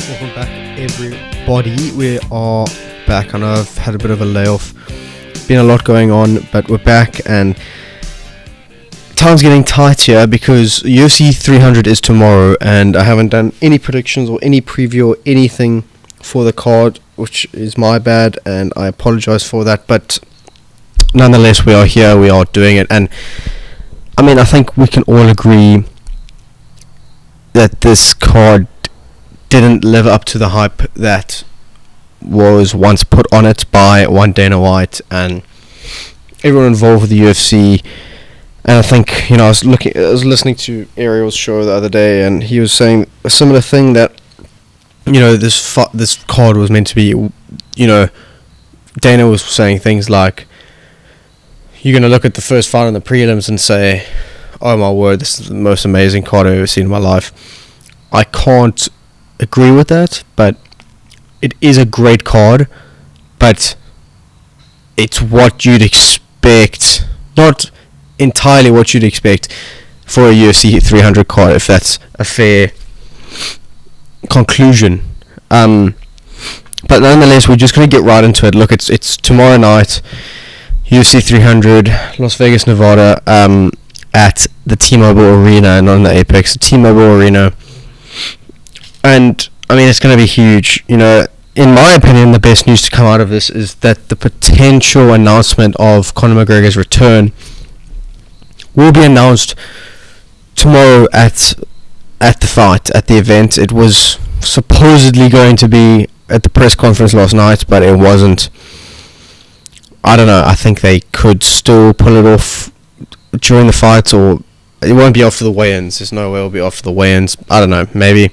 Welcome back, everybody. We are back. I know I've had a bit of a layoff. Been a lot going on, but we're back, and time's getting tight here because UFC 300 is tomorrow, and I haven't done any predictions or any preview or anything for the card, which is my bad, and I apologize for that. But nonetheless, we are here. We are doing it, and I mean, I think we can all agree that this card didn't live up to the hype that was once put on it by one Dana White and everyone involved with the UFC. And I think, I was listening to Ariel's show the other day, and he was saying a similar thing, that this card was meant to be, Dana was saying things like, you're going to look at the first fight on the prelims and say, oh my word, this is the most amazing card I've ever seen in my life. I can't agree with that, but it is a great card, but it's what you'd expect, not entirely what you'd expect for a UFC 300 card, if that's a fair conclusion. But nonetheless, we're just going to get right into it. Look, it's tomorrow night, UFC 300, Las Vegas, Nevada, at the T-Mobile Arena, not in the Apex, the T-Mobile Arena. And I mean, it's going to be huge. In my opinion, the best news to come out of this is that the potential announcement of Conor McGregor's return will be announced tomorrow at the fight, at the event. It was supposedly going to be at the press conference last night, but it wasn't. I don't know. I think they could still pull it off during the fight, or it won't be after the weigh-ins. There's no way it'll be after the weigh-ins. I don't know. Maybe.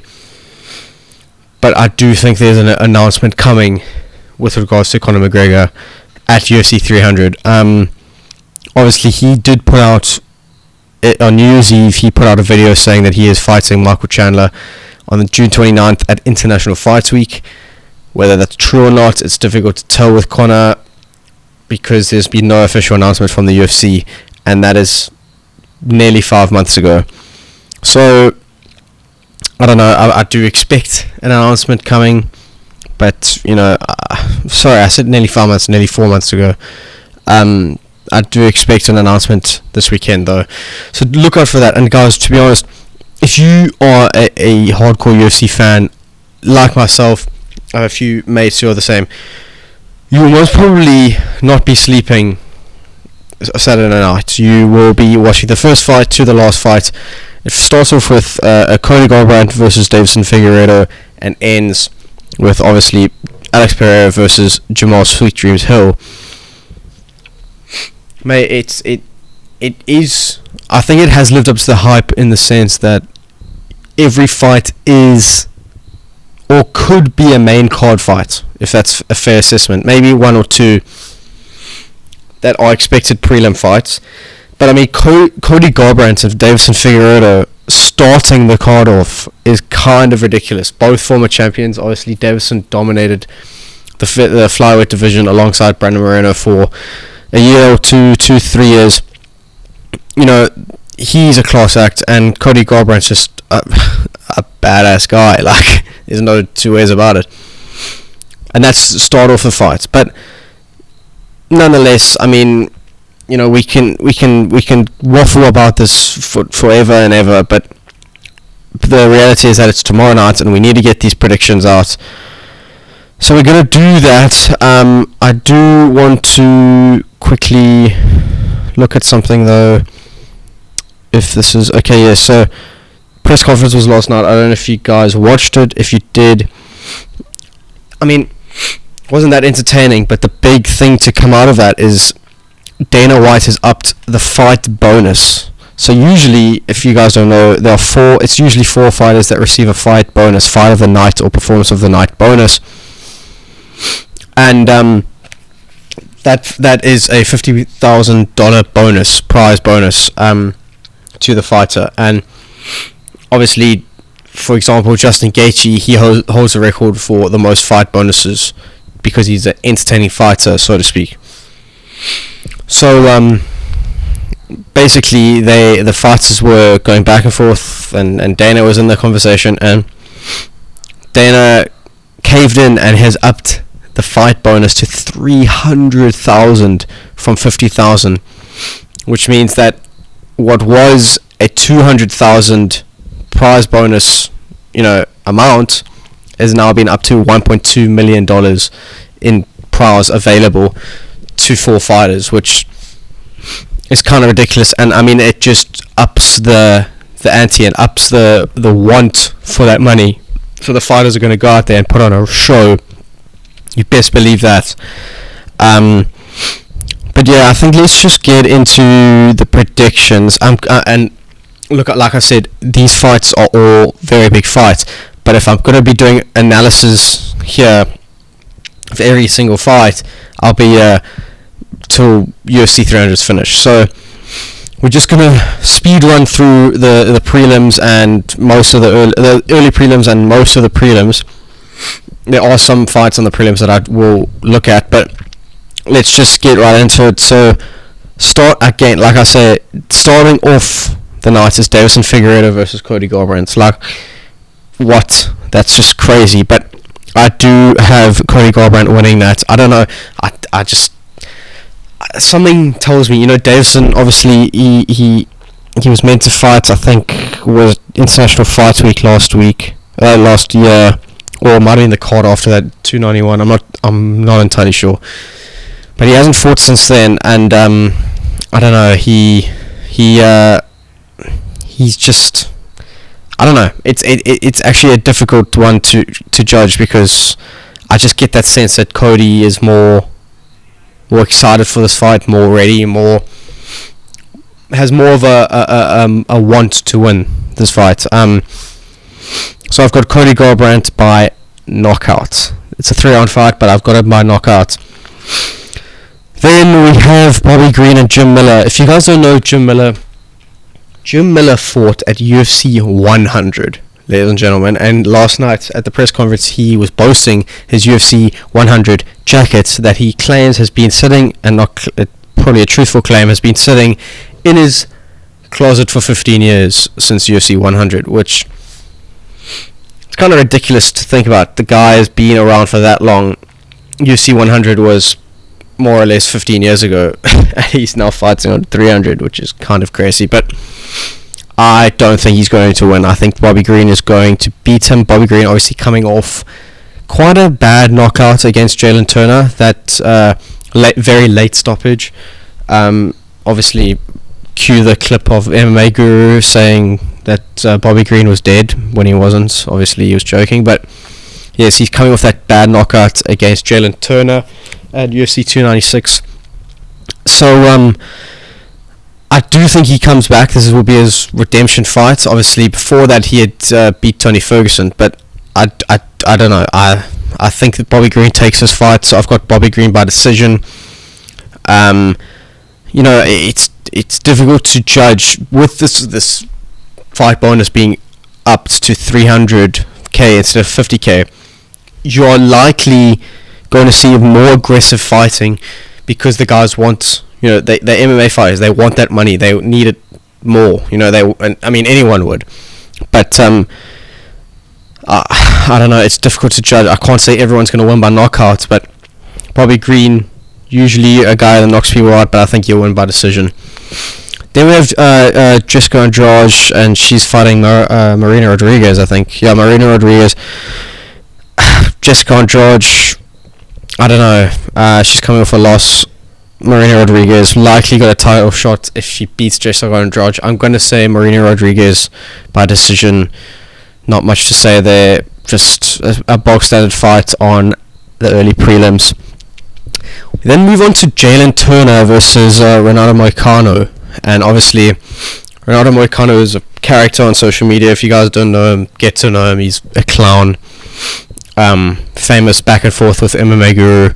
But I do think there's an announcement coming with regards to Conor McGregor at UFC 300. Obviously, he did put out, on New Year's Eve, he put out a video saying that he is fighting Michael Chandler on June 29th at International Fight Week. Whether that's true or not, it's difficult to tell with Conor, because there's been no official announcement from the UFC, and that is nearly 5 months ago. So I don't know, I do expect an announcement coming, but, sorry, I said nearly 5 months, nearly 4 months ago. I do expect an announcement this weekend, though. So look out for that. And guys, to be honest, if you are a hardcore UFC fan, like myself, I have a few mates who are the same, you will most probably not be sleeping Saturday night. You will be watching the first fight to the last fight. It starts off with Cody Garbrandt versus Davison Figueiredo, and ends with, obviously, Alex Pereira versus Jamal Sweet Dreams Hill. It is. I think it has lived up to the hype in the sense that every fight is, or could be, a main card fight, if that's a fair assessment. Maybe one or two that are expected prelim fights. But I mean, Cody Garbrandt and Davison Figueiredo starting the card off is kind of ridiculous. Both former champions. Obviously, Davison dominated the flyweight division alongside Brandon Moreno for a year or 3 years. He's a class act, and Cody Garbrandt's just a badass guy. Like, there's no two ways about it. And that's the start off the fight. But nonetheless, I mean, we can waffle about this for forever and ever, but the reality is that it's tomorrow night, and we need to get these predictions out. So we're going to do that. I do want to quickly look at something, though, if this is okay. Yeah, so press conference was last night. I don't know if you guys watched it. If you did, I mean, wasn't that entertaining, but the big thing to come out of that is Dana White has upped the fight bonus. So usually, if you guys don't know, it's usually 4 fighters that receive a fight bonus, fight of the night or performance of the night bonus. And that is a $50,000 prize bonus to the fighter. And obviously, for example, Justin Gaethje, he holds the record for the most fight bonuses because he's an entertaining fighter, so to speak. So basically, the fighters were going back and forth, and Dana was in the conversation, and Dana caved in and has upped the fight bonus to 300,000 from 50,000, which means that what was a 200,000 prize bonus, amount, has now been up to $1.2 million in prize available to 4 fighters, which is kind of ridiculous. And I mean, it just ups the ante and ups the want for that money. So the fighters are going to go out there and put on a show. You best believe that. But yeah, I think let's just get into the predictions. And look, like I said, these fights are all very big fights. But if I'm going to be doing analysis here of every single fight, I'll be till UFC 300 is finished. So we're just going to speed run through the prelims and most of the early prelims and most of the prelims. There are some fights on the prelims that I will look at, but let's just get right into it. So start again, like I said, starting off the night is Davison Figueiredo versus Cody Garbrandt. It's like, what? That's just crazy. But I do have Cody Garbrandt winning that. I don't know. I just something tells me, Davison, obviously he was meant to fight, I think, was International Fight Week last year. Or might have been the card after that, 291. I'm not entirely sure, but he hasn't fought since then. And I don't know. He's just, I don't know. It's actually a difficult one to judge, because I just get that sense that Cody is more excited for this fight, more ready, has more of a want to win this fight. So I've got Cody Garbrandt by knockout. It's a 3-round fight, but I've got it by knockout. Then we have Bobby Green and Jim Miller. If you guys don't know Jim Miller fought at UFC 100, ladies and gentlemen, and last night at the press conference he was boasting his UFC 100 jacket that he claims has been sitting, and probably a truthful claim, has been sitting in his closet for 15 years since UFC 100, which it's kind of ridiculous to think about. The guy has been around for that long. UFC 100 was more or less 15 years ago. And he's now fighting on 300, which is kind of crazy. But I don't think he's going to win. I think Bobby Green is going to beat him. Bobby Green obviously coming off quite a bad knockout against Jalen Turner. That very late stoppage. Obviously, cue the clip of MMA Guru saying that Bobby Green was dead when he wasn't. Obviously he was joking, but yes, he's coming off that bad knockout against Jalen Turner at UFC 296. So I do think he comes back. This will be his redemption fight. Obviously before that he had beat Tony Ferguson, but I don't know. I think that Bobby Green takes his fight, so I've got Bobby Green by decision. It's difficult to judge with this fight bonus being upped to 300k instead of 50k. You are likely going to see more aggressive fighting, because the guys want, they're MMA fighters. They want that money. They need it more. Anyone would, but I don't know. It's difficult to judge. I can't say everyone's going to win by knockouts, but Bobby Green, usually a guy that knocks people out, but I think he'll win by decision. Then we have Jessica Andrade, and she's fighting Marina Rodriguez, I think. Yeah, Marina Rodriguez. Jessica Andrade, I don't know. She's coming off a loss. Marina Rodriguez likely got a title shot if she beats Jessica Andrade. I'm going to say Marina Rodriguez by decision. Not much to say there. Just a bog standard fight on the early prelims. We then move on to Jalen Turner versus Renato Moicano. And obviously, Renato Moicano is a character on social media. If you guys don't know him, get to know him. He's a clown. Famous back and forth with MMA Guru.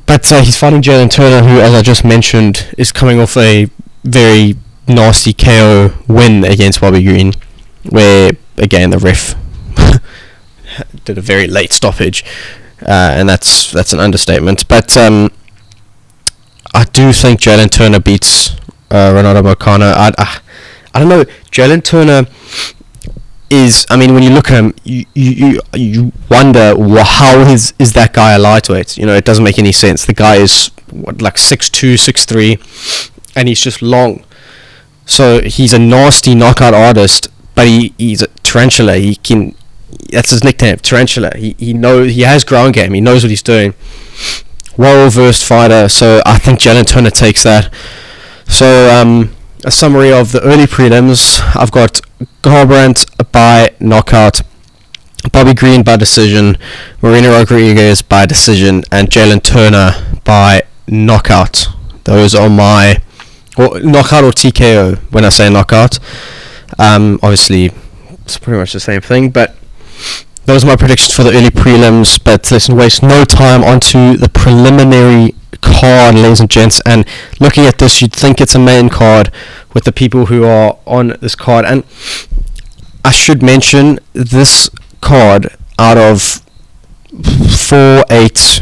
But he's fighting Jalen Turner, who, as I just mentioned, is coming off a very nasty KO win against Bobby Green, where, again, the ref did a very late stoppage. And that's an understatement. But I do think Jalen Turner beats Renato Moicano. I don't know. Jalen Turner is, I mean, when you look at him, you wonder how is that guy a lightweight? You know, it doesn't make any sense. The guy is like 6'2", 6'3", and he's just long. So he's a nasty knockout artist, but he's a tarantula. That's his nickname, tarantula. He has ground game. He knows what he's doing. Well-versed fighter. So I think Jalen Turner takes that. So a summary of the early prelims: I've got Garbrandt by knockout, Bobby Green by decision, Marina Rodriguez by decision, and Jalen Turner by knockout. Those are my knockout or TKO. When I say knockout, obviously it's pretty much the same thing, but those are my predictions for the early prelims. But let's waste no time onto the preliminary card, ladies and gents. And looking at this, you'd think it's a main card with the people who are on this card. And I should mention, this card, out of 4, 8,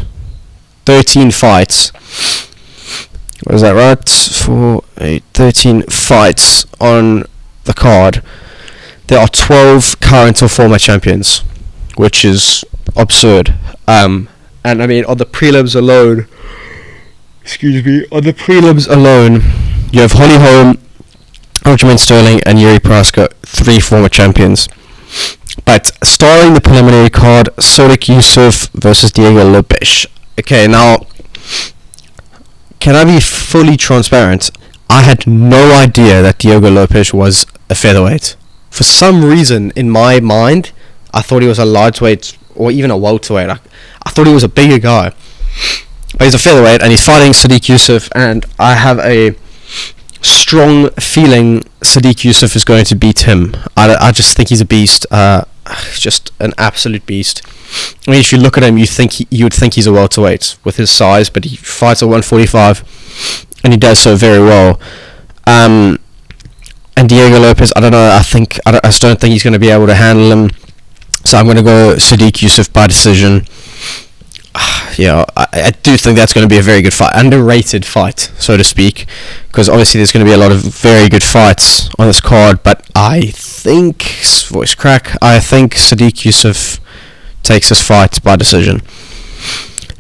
13 fights, what is that, right? 4, 8, 13 fights on the card. There are 12 current or former champions, which is absurd. And I mean, on the prelims alone, you have Holly Holm, Aljamain Sterling, and Yuri Prochazka, 3 former champions. But starring the preliminary card, Sodiq Yusuff versus Diego Lopes. Okay, now, can I be fully transparent? I had no idea that Diego Lopes was a featherweight. For some reason, in my mind, I thought he was a lightweight or even a welterweight. I thought he was a bigger guy. But he's a featherweight, and he's fighting Sodiq Yusuff, and I have a strong feeling Sodiq Yusuff is going to beat him. I just think he's a beast. Just an absolute beast. I mean, if you look at him, you would think he's a welterweight with his size, but he fights at 145, and he does so very well. And Diego Lopes, I don't know. I just don't think he's going to be able to handle him. So I'm going to go Sodiq Yusuff by decision. Yeah, I do think that's going to be a very good fight, underrated fight, so to speak, because obviously there's going to be a lot of very good fights on this card, but I think Sodiq Yusuff takes this fight by decision.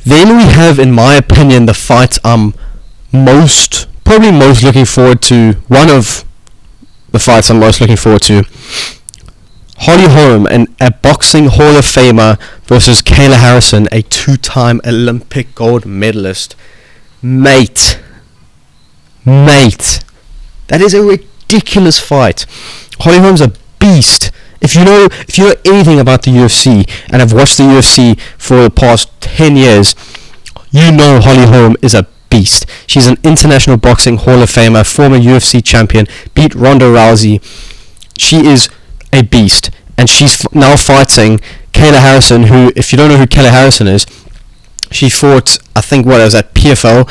Then we have, in my opinion, the fight I'm probably most looking forward to, one of the fights I'm most looking forward to. Holly Holm, a boxing Hall of Famer, versus Kayla Harrison, a 2-time Olympic gold medalist. Mate, that is a ridiculous fight. Holly Holm's a beast. If you know anything about the UFC and have watched the UFC for the past 10 years, you know Holly Holm is a beast. She's an international boxing Hall of Famer, former UFC champion, beat Ronda Rousey. She is a beast, and she's now fighting Kayla Harrison, who, if you don't know who Kayla Harrison is, she fought, I think, PFL,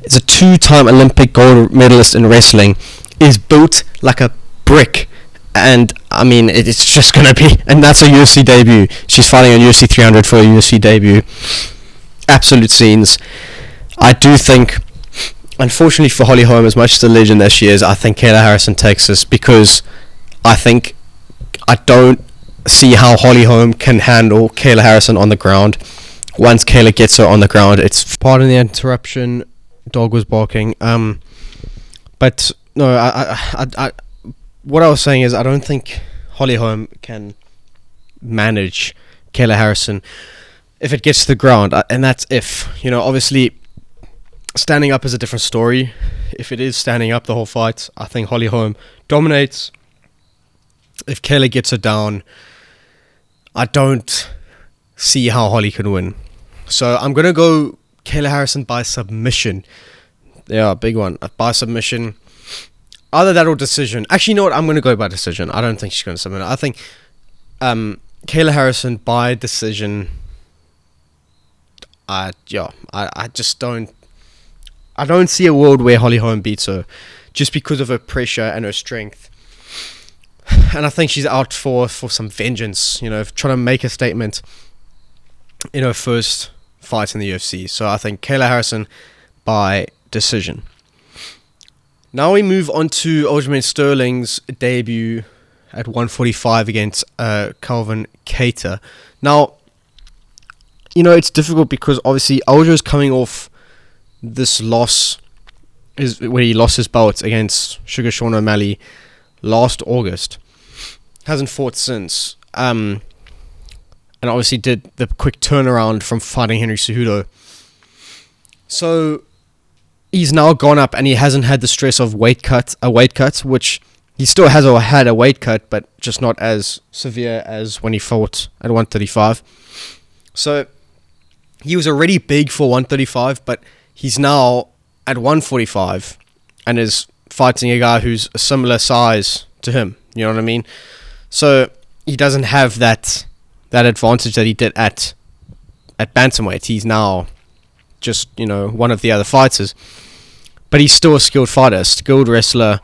is a 2-time Olympic gold medalist in wrestling, is built like a brick, and I mean, it's just gonna be, and that's her UFC debut. She's fighting on UFC 300 for a UFC debut. Absolute scenes. I do think, unfortunately for Holly Holm, as much as a legend as she is, I think Kayla Harrison takes this, because I don't see how Holly Holm can handle Kayla Harrison on the ground. Once Kayla gets her on the ground, it's... Pardon the interruption, dog was barking. But no, I what I was saying is, I don't think Holly Holm can manage Kayla Harrison if it gets to the ground, and that's if, obviously standing up is a different story. If it is standing up the whole fight, I think Holly Holm dominates. If Kayla gets her down, I don't see how Holly can win. So I'm going to go Kayla Harrison by submission. Yeah, big one. By submission. Either that or decision. Actually, you know what? I'm going to go by decision. I don't think she's going to submit. I think Kayla Harrison by decision. I just don't... I don't see a world where Holly Holm beats her, just because of her pressure and her strength. And I think she's out for some vengeance, trying to make a statement in her first fight in the UFC. So I think Kayla Harrison by decision. Now we move on to Aljamain Sterling's debut at 145 against Calvin Kattar. Now, it's difficult because obviously Aljo's coming off this loss when he lost his belt against Sugar Sean O'Malley last August. Hasn't fought since. And obviously did the quick turnaround from fighting Henry Cejudo. So he's now gone up and he hasn't had the stress of a weight cut, which he still has had a weight cut, but just not as severe as when he fought at 135. So he was already big for 135, but he's now at 145 and is fighting a guy who's a similar size to him. You know what I mean? So he doesn't have that advantage that he did at bantamweight. He's now just, one of the other fighters. But he's still a skilled fighter, skilled wrestler.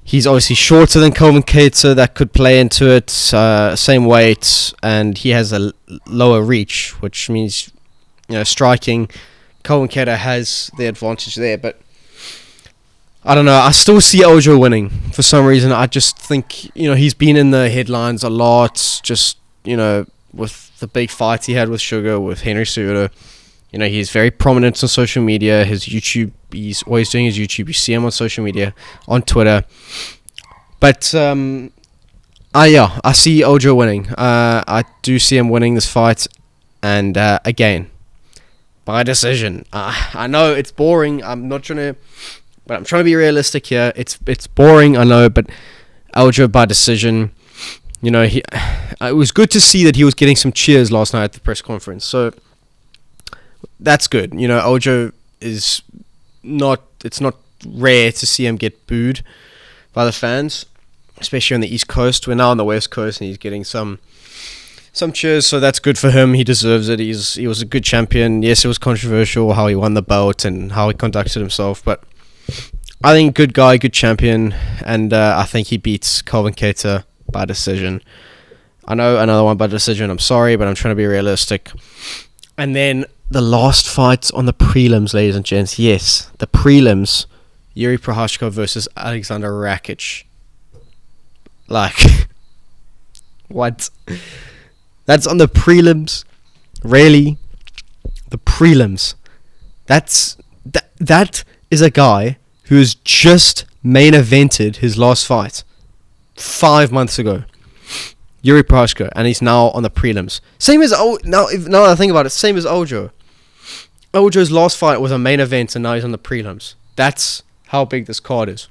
He's obviously shorter than Calvin Kattar. That could play into it. Same weight, and he has a lower reach, which means, striking. Calvin Kattar has the advantage there, but I don't know. I still see Aljo winning for some reason. I just think, he's been in the headlines a lot, just, with the big fights he had with Sugar, with Henry Cejudo. He's very prominent on social media. His YouTube, he's always doing his YouTube. You see him on social media, on Twitter. But, I see Aljo winning. I do see him winning this fight. And, again, by decision. I know it's boring. I'm trying to be realistic here. It's boring, I know, but Aljo by decision. It was good to see that he was getting some cheers last night at the press conference. So that's good. Aljo is not. It's not rare to see him get booed by the fans, especially on the East Coast. We're now on the West Coast, and he's getting some cheers. So that's good for him. He deserves it. He was a good champion. Yes, it was controversial how he won the belt and how he conducted himself, but I think good guy, good champion, and I think he beats Calvin Kattar by decision. I know another one by decision. I'm sorry, but I'm trying to be realistic. And then the last fight on the prelims, ladies and gents. Yes, the prelims. Yuri Prochazka versus Alexander Rakic. What? That's on the prelims? Really? The prelims. That is a guy who has just main evented his last fight 5 months ago. Yuri Prochazka, and he's now on the prelims. Same as now that I think about it, same as Aljo. Aljo's last fight was a main event, and now he's on the prelims. That's how big this card is.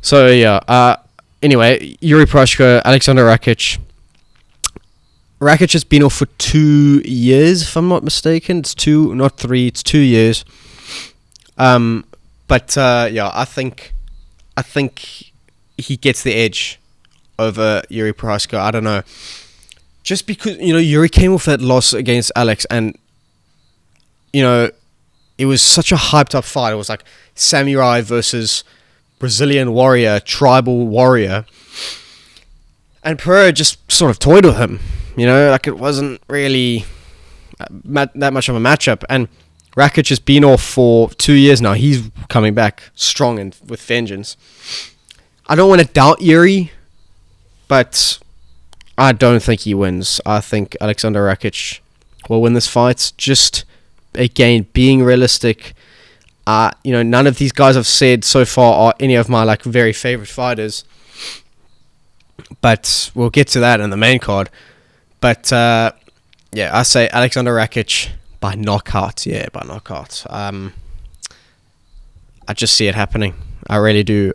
So yeah. Anyway, Yuri Prochazka, Alexander Rakic. Rakic has been off for 2 years, if I'm not mistaken. It's 2, not 3. It's 2 years. But I think he gets the edge over Yuri Prochazka. I don't know. Just because, Yuri came off that loss against Alex, and, it was such a hyped up fight. It was like samurai versus Brazilian warrior, tribal warrior. And Pereira just sort of toyed with him. It wasn't really that much of a matchup. And Rakic has been off for 2 years now. He's coming back strong and with vengeance. I don't want to doubt Yuri, but I don't think he wins. I think Alexander Rakic will win this fight. Just, again, being realistic. None of these guys I've said so far are any of my very favorite fighters. But we'll get to that in the main card. But I say Alexander Rakic by knockout. Yeah, by knockout. I just see it happening. I really do.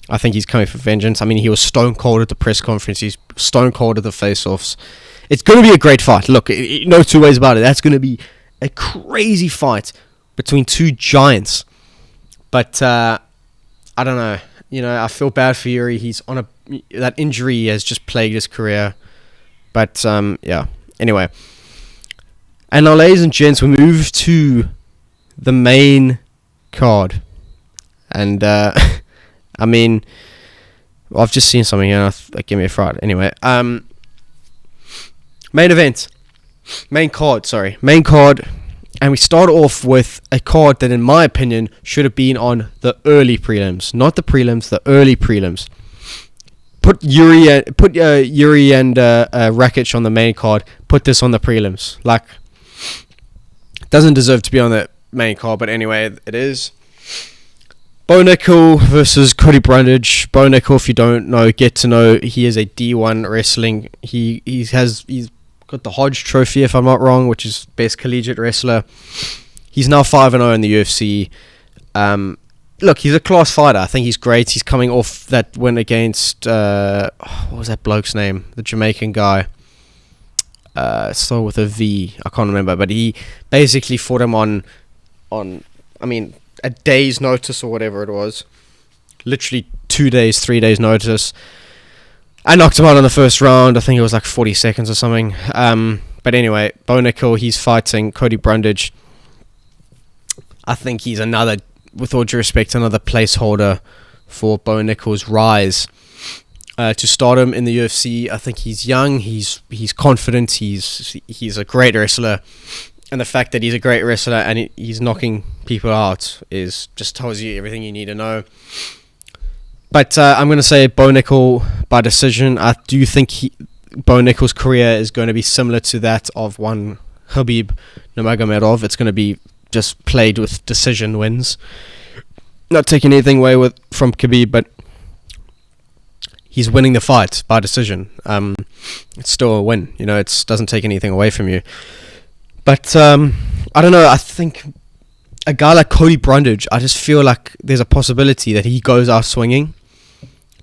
I think he's coming for vengeance. I mean, he was stone cold at the press conference. He's stone cold at the face-offs. It's going to be a great fight. Look, no two ways about it. That's going to be a crazy fight between two giants. But I don't know. I feel bad for Yuri. He's on that injury has just plagued his career. But anyway. And now, ladies and gents, we move to the main card. And I mean, I've just seen something here that gave me a fright. Anyway, main event. Main card. And we start off with a card that, in my opinion, should have been on the early prelims. Not the prelims, the early prelims. put Yuri and Rakic on the main card. Put this on the prelims. Like, doesn't deserve to be on the main card, but anyway, it is. Bo Nickel versus Cody Brundage. Bo Nickel, if you don't know, get to know. He is a D1 wrestling. He's got the Hodge Trophy, if I'm not wrong, which is best collegiate wrestler. He's now 5-0 in the UFC. Look, he's a class fighter. I think he's great. He's coming off that win against what was that bloke's name? The Jamaican guy. Started with a V. I can't remember, but he basically fought him on a day's notice or whatever it was. Literally 2 days, 3 days notice. I knocked him out in the first round. I think it was like 40 seconds or something. But anyway, Bo Nickel, he's fighting Cody Brundage. I think he's another, with all due respect, another placeholder for Bo Nickel's rise to stardom in the UFC. I think he's young, he's confident, he's a great wrestler. And the fact that he's a great wrestler and he's knocking people out is just tells you everything you need to know. But I'm going to say Bo Nickel by decision. I do think Bo Nickel's career is going to be similar to that of one Khabib Nurmagomedov. It's going to be just played with decision wins. Not taking anything away from Khabib, but he's winning the fight by decision. It's still a win. It doesn't take anything away from you. But I don't know. I think a guy like Cody Brundage, I just feel like there's a possibility that he goes out swinging,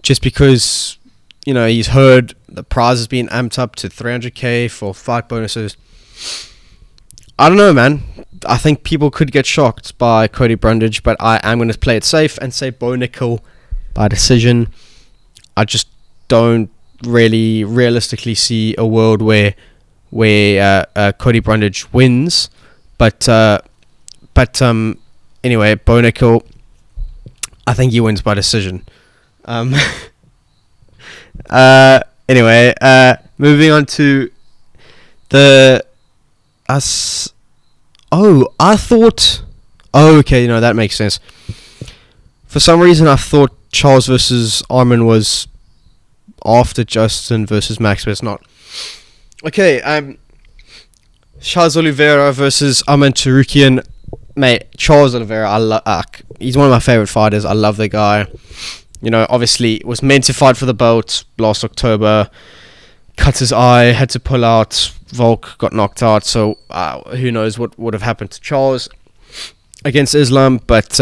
just because he's heard the prize has been amped up to 300k for fight bonuses. I don't know, man. I think people could get shocked by Cody Brundage, but I am going to play it safe and say Bo Nickel by decision. I just don't really realistically see a world where Cody Brundage wins, but anyway, Bo Nickel, I think he wins by decision. Anyway, moving on to okay, that makes sense. For some reason, I thought Charles versus Arman was after Justin versus Max, but it's not. Okay, Charles Oliveira versus Arman Tsarukyan. Mate, Charles Oliveira, he's one of my favorite fighters. I love the guy. Obviously, was meant to fight for the belt last October. Cut his eye, had to pull out. Volk got knocked out, so who knows what would have happened to Charles against Islam. But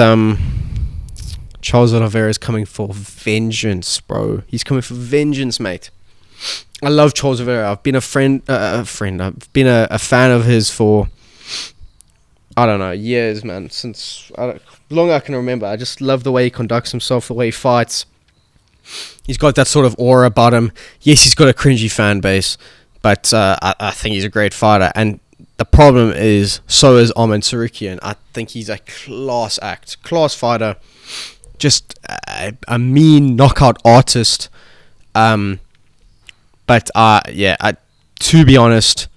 Charles Oliveira is coming for vengeance, bro. He's coming for vengeance, mate. I love Charles Oliveira. I've been I've been a fan of his for, I don't know, years, man. Since long I can remember. I just love the way he conducts himself, the way he fights. He's got that sort of aura about him. Yes, he's got a cringy fan base, but I think he's a great fighter. And the problem is, so is Arman Tsarukyan. I think he's a class act, class fighter, just a mean knockout artist. But to be honest,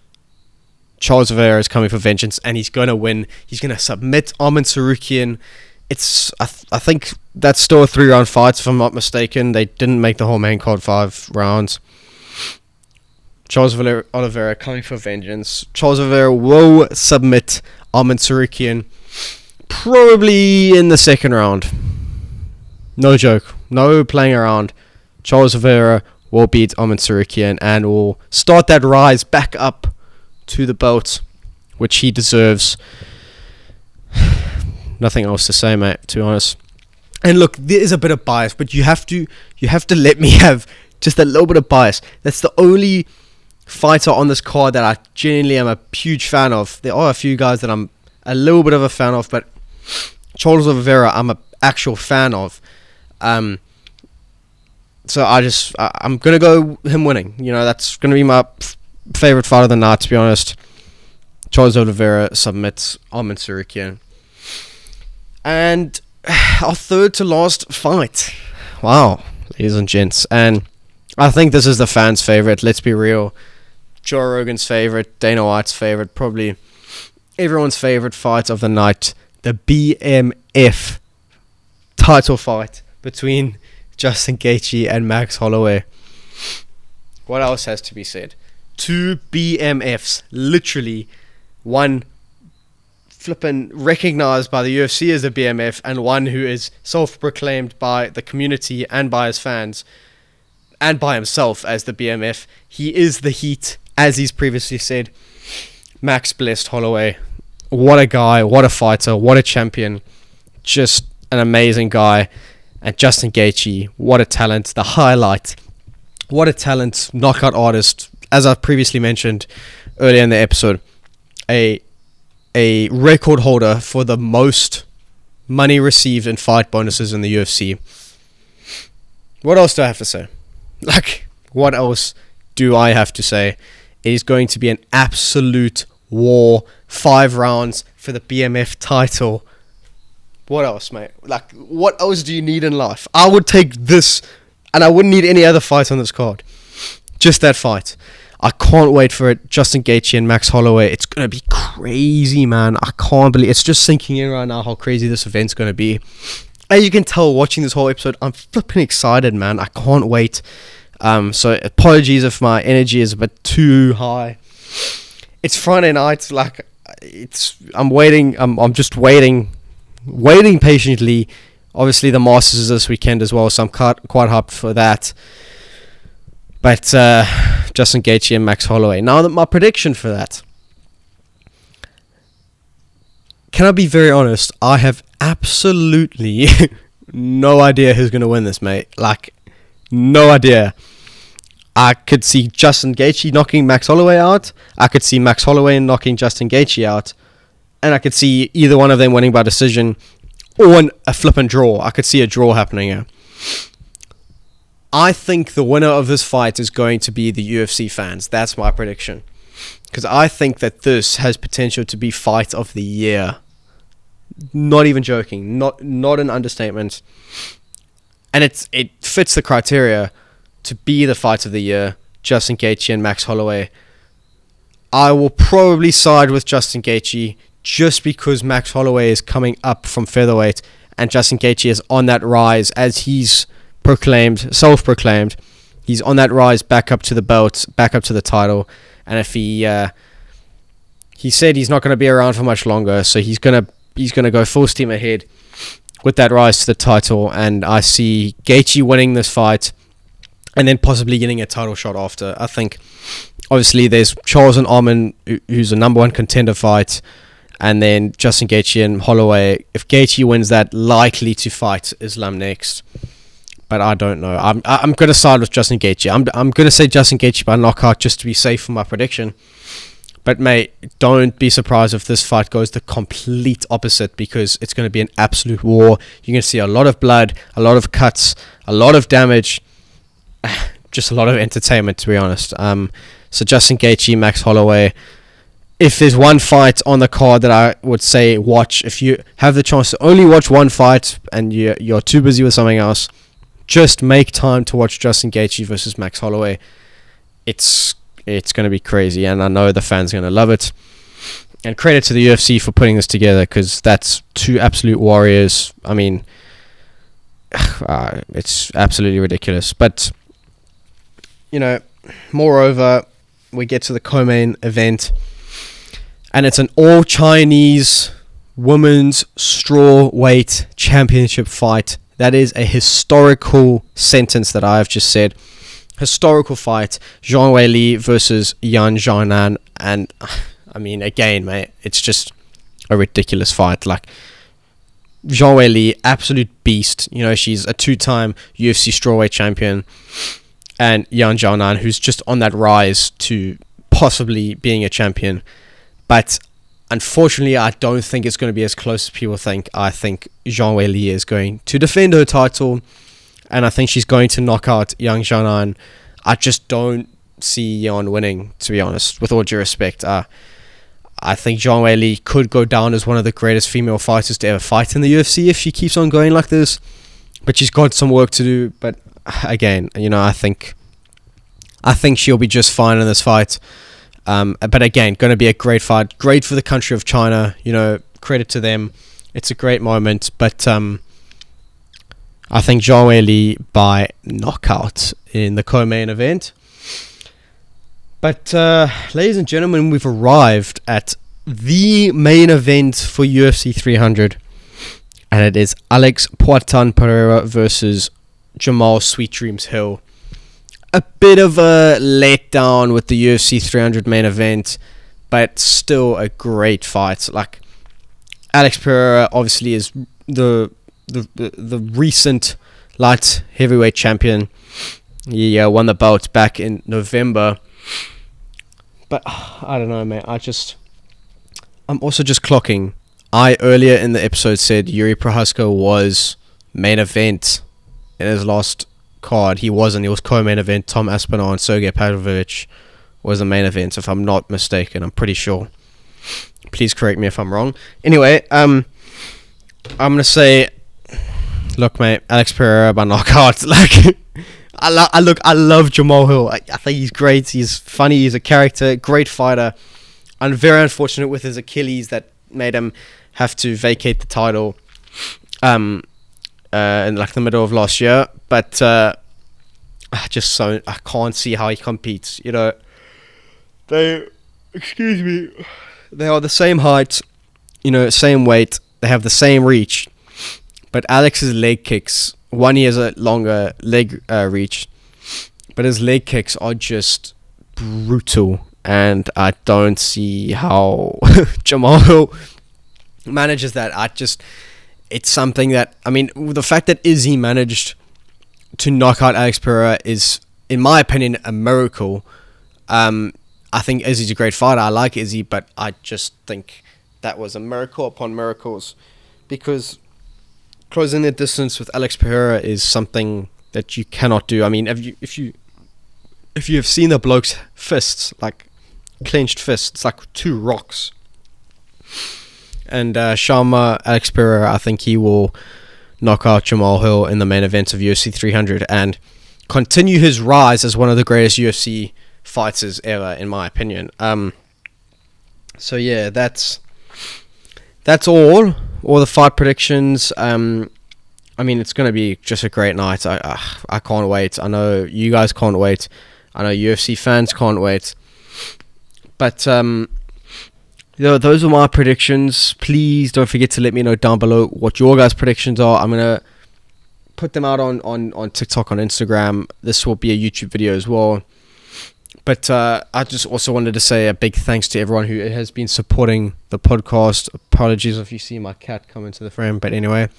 Charles Oliveira is coming for vengeance, and he's going to win. He's going to submit Arman Tsarukyan. I think that's still a 3-round fight, if I'm not mistaken. They didn't make the whole main card 5 rounds. Charles Oliveira coming for vengeance. Charles Oliveira will submit Arman Tsarukyan probably in the second round. No joke. No playing around. Charles Oliveira will beat Arman Tsarukyan and will start that rise back up to the belt, which he deserves. Nothing else to say, mate, to be honest. And look, there is a bit of bias, but you have to let me have just a little bit of bias. That's the only fighter on this card that I genuinely am a huge fan of. There are a few guys that I'm a little bit of a fan of, but Charles Oliveira I'm an actual fan of. So I'm going to go him winning. That's going to be my favorite fight of the night, to be honest. Charles Oliveira submits Arman Tsarukyan. And our third to last fight. Wow, ladies and gents. And I think this is the fans' favorite. Let's be real. Joe Rogan's favorite, Dana White's favorite, probably everyone's favorite fight of the night. The BMF title fight between Justin Gaethje and Max Holloway. What else has to be said? 2 BMFs, literally one flippin' recognized by the UFC as a BMF, and one who is self-proclaimed by the community and by his fans and by himself as the BMF. He is the heat, as he's previously said. Max blessed Holloway. What a guy, what a fighter, what a champion. Just an amazing guy. And Justin Gaethje, what a talent, the highlight. What a talent, knockout artist. As I've previously mentioned earlier in the episode, a record holder for the most money received in fight bonuses in the UFC. What else do I have to say? What else do I have to say? It is going to be an absolute war. 5 rounds for the BMF title. What else, mate? What else do you need in life? I would take this, and I wouldn't need any other fight on this card. Just that fight. I can't wait for it. Justin Gaethje and Max Holloway. It's going to be crazy, man. I can't believe it's just sinking in right now how crazy this event's going to be. As you can tell, watching this whole episode, I'm flipping excited, man. I can't wait. So apologies if my energy is a bit too high. It's Friday night. I'm waiting. I'm just waiting patiently. Obviously, the Masters is this weekend as well, so I'm quite hyped for that. But Justin Gaethje and Max Holloway. Now, my prediction for that. Can I be very honest? I have absolutely no idea who's going to win this, mate. No idea. I could see Justin Gaethje knocking Max Holloway out. I could see Max Holloway knocking Justin Gaethje out. And I could see either one of them winning by decision or a flippin' draw. I could see a draw happening here. I think the winner of this fight is going to be the UFC fans. That's my prediction. Because I think that this has potential to be fight of the year. Not even joking. Not an understatement. And it fits the criteria to be the fight of the year. Justin Gaethje and Max Holloway. I will probably side with Justin Gaethje just because Max Holloway is coming up from featherweight and Justin Gaethje is on that rise as he's self-proclaimed. He's on that rise back up to the belt, back up to the title. And if he said he's not going to be around for much longer, so he's going to go full steam ahead with that rise to the title. And I see Gaethje winning this fight and then possibly getting a title shot after. I think obviously there's Charles and Arman, who's a number 1 contender fight, and then Justin Gaethje and Holloway. If Gaethje wins that, likely to fight Islam next. But I don't know. I'm going to side with Justin Gaethje. I'm going to say Justin Gaethje by knockout just to be safe for my prediction. But mate, don't be surprised if this fight goes the complete opposite, because it's going to be an absolute war. You're going to see a lot of blood, a lot of cuts, a lot of damage, just a lot of entertainment, to be honest. So Justin Gaethje, Max Holloway. If there's one fight on the card that I would say watch, if you have the chance to only watch one fight and you're too busy with something else, just make time to watch Justin Gaethje versus Max Holloway. It's going to be crazy, and I know the fans are going to love it. And credit to the UFC for putting this together, because that's 2 absolute warriors. I mean, it's absolutely ridiculous. But, moreover, we get to the co-main event, and it's an all-Chinese women's strawweight championship fight. That is a historical sentence that I have just said. Historical fight. Zhang Weili versus Yan Xiaonan. And, I mean, again, mate, it's just a ridiculous fight. Zhang Weili, absolute beast. She's a 2-time UFC strawweight champion. And Yan Xiaonan, who's just on that rise to possibly being a champion. But unfortunately, I don't think it's going to be as close as people think. I think Zhang Weili is going to defend her title, and I think she's going to knock out Yang Xiaonan. I just don't see Yan winning, to be honest, with all due respect. I think Zhang Weili could go down as one of the greatest female fighters to ever fight in the UFC if she keeps on going like this. But she's got some work to do. But again, I think she'll be just fine in this fight. But again, going to be a great fight. Great for the country of China. Credit to them. It's a great moment. But I I think Zhang Weili by knockout in the co-main event. But ladies and gentlemen, we've arrived at the main event for UFC 300, and it is Alex Poitin Pereira versus Jamal Sweet Dreams Hill. A bit of a letdown with the UFC 300 main event, but still a great fight. Like, Alex Pereira obviously is the recent light heavyweight champion. He won the belt back in November. But I don't know, mate. I'm also just clocking. I earlier in the episode said Yuri Prohaska was main event in his last card. He wasn't. He was co-main event. Tom Aspinall and Sergey Pavlovich was the main event, if I'm not mistaken. I'm pretty sure. Please correct me if I'm wrong. Anyway, I'm gonna say, look, mate, Alex Pereira by knockout. Like, I love Jamal Hill. I think he's great. He's funny. He's a character. Great fighter. And very unfortunate with his Achilles that made him have to vacate the title in like the middle of last year. But I can't see how he competes. You know, they are the same height, you know, same weight. They have the same reach. But Alex's leg kicks, one, he has a longer leg reach, but his leg kicks are just brutal. And I don't see how Jamal Hill manages that. It's something that, I mean, the fact that Izzy managed to knock out Alex Pereira is, in my opinion, a miracle. I think Izzy's a great fighter. I like Izzy, but I just think that was a miracle upon miracles, because closing the distance with Alex Pereira is something that you cannot do. I mean, if you have seen the bloke's fists, like clenched fists, like two rocks. And Sharma Alex Pereira, I think he will knock out Jamal Hill in the main event of UFC 300 and continue his rise as one of the greatest UFC fighters ever, in my opinion. So yeah, that's all the fight predictions. I mean, it's going to be just a great night. I can't wait. I know you guys can't wait. I know UFC fans can't wait. But those are my predictions. Please don't forget to let me know down below what your guys' predictions are. I'm going to put them out on TikTok, on Instagram. This will be a YouTube video as well. But I just also wanted to say a big thanks to everyone who has been supporting the podcast. Apologies if you see my cat come into the frame. But anyway,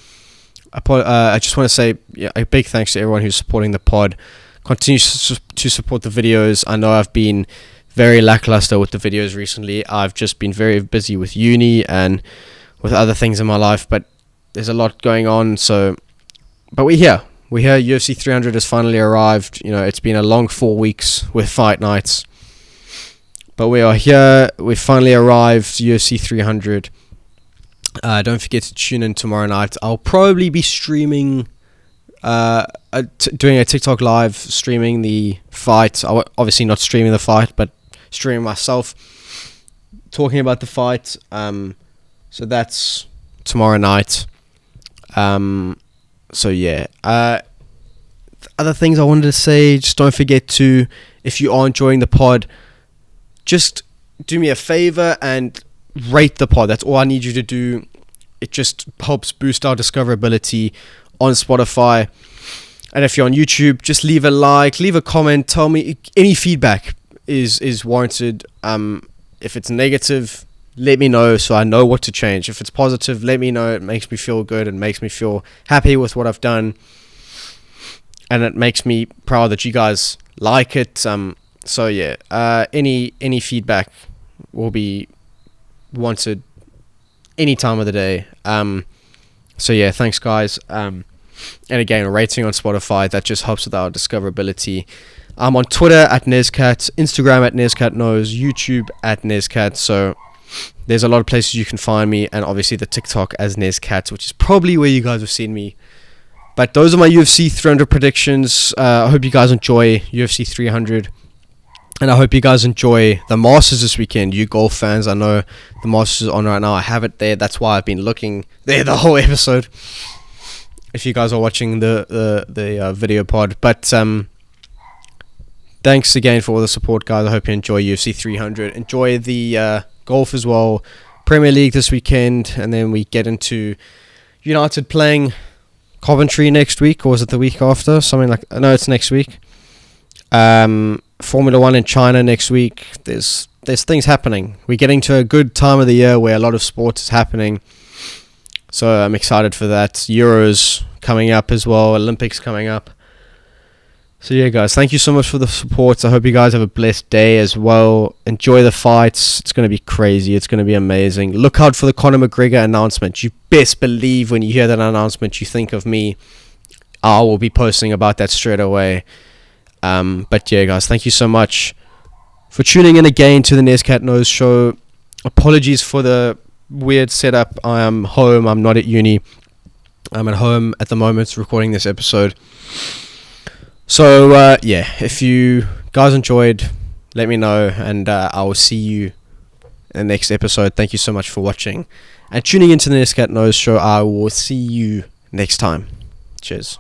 I just want to say a big thanks to everyone who's supporting the pod. Continue to support the videos. I know I've been very lackluster with the videos recently. I've just been very busy with uni and with other things in my life. But there's a lot going on. But we're here. UFC 300 has finally arrived. You know, it's been a long 4 weeks with fight nights. But we are here. We finally arrived, UFC 300. Don't forget to tune in tomorrow night. I'll probably be streaming, doing a TikTok live, streaming the fight. Obviously not streaming the fight, but streaming myself, talking about the fight. So that's tomorrow night. So yeah, other things I wanted to say, just don't forget to, if you are enjoying the pod, just do me a favor and rate the pod. That's all I need you to do. It just helps boost our discoverability on Spotify. And if you're on YouTube, just leave a like, leave a comment, tell me any feedback is warranted. If it's negative, let me know so I know what to change. If it's positive, let me know. It makes me feel good and makes me feel happy with what I've done. And it makes me proud that you guys like it. So yeah, any feedback will be wanted any time of the day. So yeah, thanks guys. And again, a rating on Spotify, that just helps with our discoverability. I'm on Twitter at Nezcat, Instagram at NezcatKnows, YouTube at Nezcat. So there's a lot of places you can find me, and obviously the TikTok as Nezcat, which is probably where you guys have seen me. But those are my UFC 300 predictions. I hope you guys enjoy UFC 300. And I hope you guys enjoy the Masters this weekend. You golf fans, I know the Masters is on right now. I have it there. That's why I've been looking there the whole episode. if you guys are watching the video pod. But thanks again for all the support, guys. I hope you enjoy UFC 300. Enjoy the golf as well. Premier League this weekend, and then we get into United playing Coventry next week, or was it the week after? Something like... No, it's next week. Formula 1 in China next week. There's things happening. We're getting to a good time of the year where a lot of sports is happening. So I'm excited for that. Euros coming up as well. Olympics coming up. So yeah, guys, thank you so much for the support. I hope you guys have a blessed day as well. Enjoy the fights. It's going to be crazy. It's going to be amazing. Look out for the Conor McGregor announcement. You best believe when you hear that announcement, you think of me. I will be posting about that straight away. But yeah, guys, thank you so much for tuning in again to the Nescat Knows Show. Apologies for the weird setup. I am home. I'm not at uni. I'm at home at the moment recording this episode. So yeah, if you guys enjoyed, let me know, and I will see you in the next episode. Thank you so much for watching and tuning into the Nescat Knows Show. I will see you next time. Cheers.